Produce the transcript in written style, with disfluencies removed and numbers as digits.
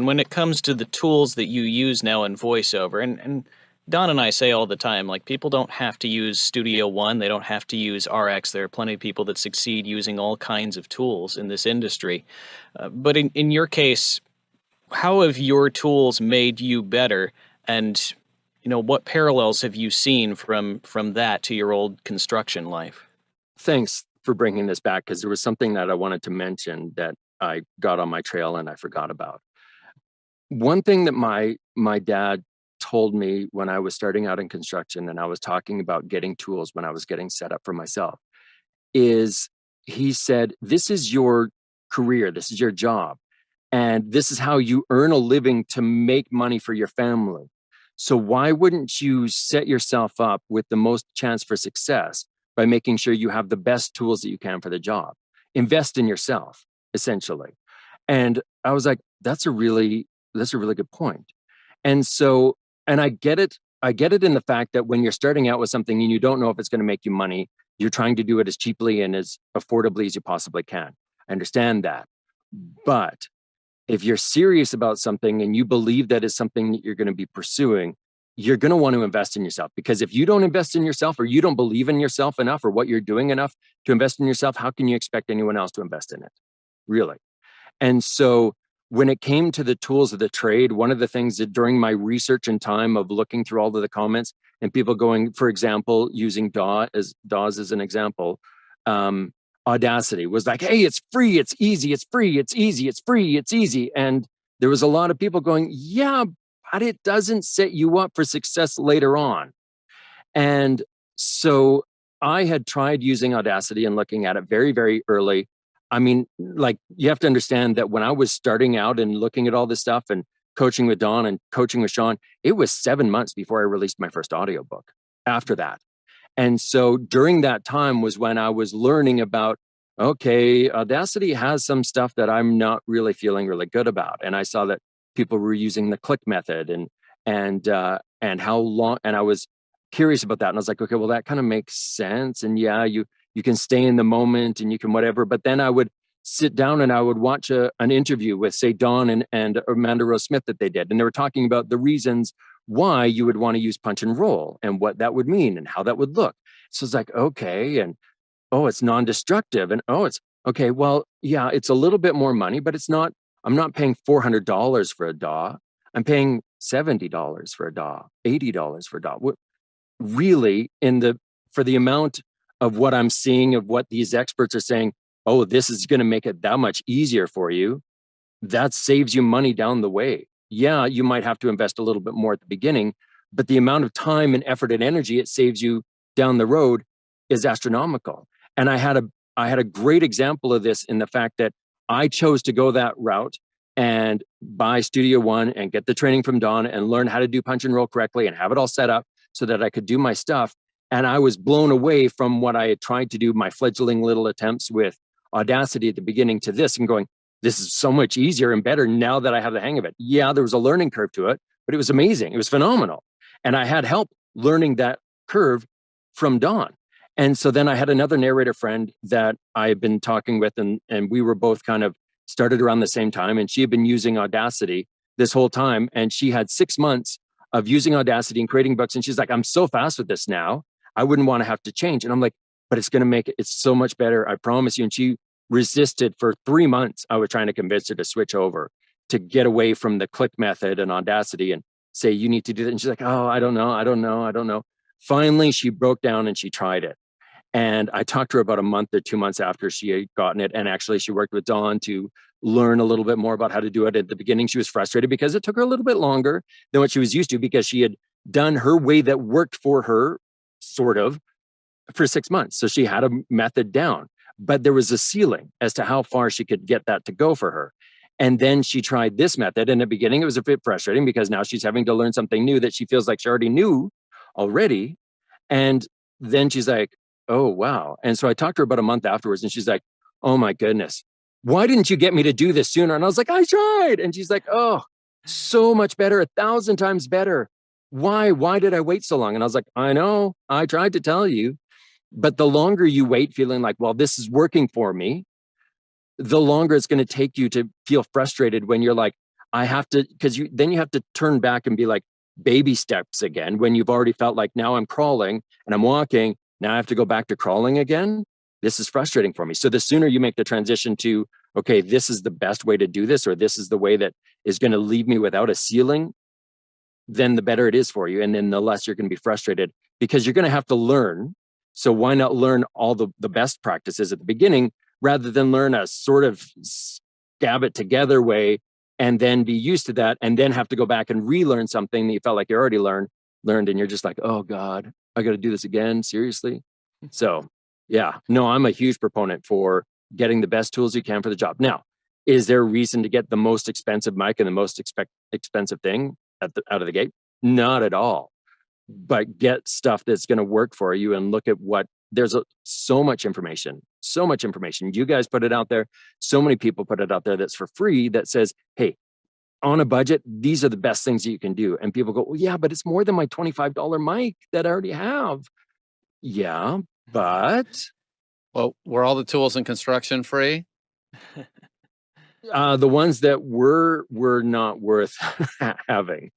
question. When it comes to the tools that you use now in voiceover, and Don and I say all the time, like people don't have to use Studio One, they don't have to use RX. There are plenty of people that succeed using all kinds of tools in this industry. But in your case, how have your tools made you better? And what parallels have you seen from that to your old construction life? Thanks for bringing this back, because there was something that I wanted to mention that I got on my trail and I forgot about. One thing that my dad told me when I was starting out in construction, and I was talking about getting tools when I was getting set up for myself, is he said, this is your career, this is your job, and this is how you earn a living to make money for your family. So why wouldn't you set yourself up with the most chance for success by making sure you have the best tools that you can for the job? Invest in yourself, essentially. And I was like, that's a really good point. And so, and I get it in the fact that when you're starting out with something and you don't know if it's going to make you money, you're trying to do it as cheaply and as affordably as you possibly can. I understand that. But if you're serious about something and you believe that is something that you're going to be pursuing, you're going to want to invest in yourself. Because if you don't invest in yourself, or you don't believe in yourself enough, or what you're doing enough to invest in yourself, how can you expect anyone else to invest in it? Really? And so when it came to the tools of the trade, one of the things that during my research and time of looking through all of the comments and people going, for example, using DAWs as an example, Audacity was like, hey, it's free, it's easy, it's free, it's easy, it's free, it's easy. And there was a lot of people going, yeah, but it doesn't set you up for success later on. And so I had tried using Audacity and looking at it very, very early. I mean, like, you have to understand that when I was starting out and looking at all this stuff and coaching with Don and coaching with Sean, it was 7 months before I released my first audiobook after that. And so during that time was when I was learning about, okay, Audacity has some stuff that I'm not really feeling really good about. And I saw that people were using the click method and how long, and I was curious about that. And I was like, okay, well, that kind of makes sense. And yeah, you can stay in the moment and you can whatever. But then I would sit down and I would watch an interview with, say, Don and Amanda Rose Smith that they did. And they were talking about the reasons why you would want to use punch and roll and what that would mean and how that would look. So it's like, okay. And oh, it's non-destructive. And oh, it's okay. Well, yeah, it's a little bit more money, but it's not, I'm not paying $400 for a DAW. I'm paying $70 for a DAW, $80 for a DAW. Really, for the amount of what I'm seeing of what these experts are saying, oh, this is going to make it that much easier for you. That saves you money down the way. Yeah, you might have to invest a little bit more at the beginning, but the amount of time and effort and energy it saves you down the road is astronomical. And I had a great example of this in the fact that I chose to go that route and buy Studio One and get the training from Don and learn how to do punch and roll correctly and have it all set up so that I could do my stuff. And I was blown away from what I had tried to do, my fledgling little attempts with Audacity at the beginning, to this and going, this is so much easier and better now that I have the hang of it. Yeah, there was a learning curve to it, but it was amazing. It was phenomenal. And I had help learning that curve from Don. And so then I had another narrator friend that I had been talking with, and we were both kind of started around the same time. And she had been using Audacity this whole time. And she had 6 months of using Audacity and creating books. And she's like, I'm so fast with this now, I wouldn't want to have to change. And I'm like, but it's going to make it, it's so much better, I promise you. And she resisted for 3 months. I was trying to convince her to switch over, to get away from the click method and Audacity and say, you need to do that. And she's like, oh, I don't know. Finally, she broke down and she tried it. And I talked to her about a month or 2 months after she had gotten it. And actually, she worked with Dawn to learn a little bit more about how to do it. At the beginning, she was frustrated because it took her a little bit longer than what she was used to, because she had done her way that worked for her, sort of, for 6 months. So she had a method down, but there was a ceiling as to how far she could get that to go for her. And then she tried this method. In the beginning, it was a bit frustrating because now she's having to learn something new that she feels like she already knew already. And then she's like, oh, wow. And so I talked to her about a month afterwards, and she's like, oh my goodness, why didn't you get me to do this sooner? And I was like, I tried. And she's like, oh, so much better, 1,000 times better. Why did I wait so long? And I was like, I know, I tried to tell you. But the longer you wait feeling like, well, this is working for me, the longer it's going to take you to feel frustrated when you're like, I have to, because you have to turn back and be like baby steps again when you've already felt like now I'm crawling and I'm walking. Now I have to go back to crawling again. This is frustrating for me. So the sooner you make the transition to, okay, this is the best way to do this, or this is the way that is going to leave me without a ceiling, then the better it is for you. And then the less you're going to be frustrated because you're going to have to learn. So why not learn all the best practices at the beginning rather than learn a sort of scab it together way and then be used to that and then have to go back and relearn something that you felt like you already learned and you're just like, oh God, I got to do this again. Seriously. So yeah, no, I'm a huge proponent for getting the best tools you can for the job. Now, is there a reason to get the most expensive mic and the most expensive thing out of the gate? Not at all. But get stuff that's going to work for you and look at what there's so much information. You guys put it out there. So many people put it out there that's for free that says, hey, on a budget, these are the best things that you can do. And people go, well, yeah, but it's more than my $25 mic that I already have. Yeah, but Well, were all the tools in construction free? the ones that were not worth having.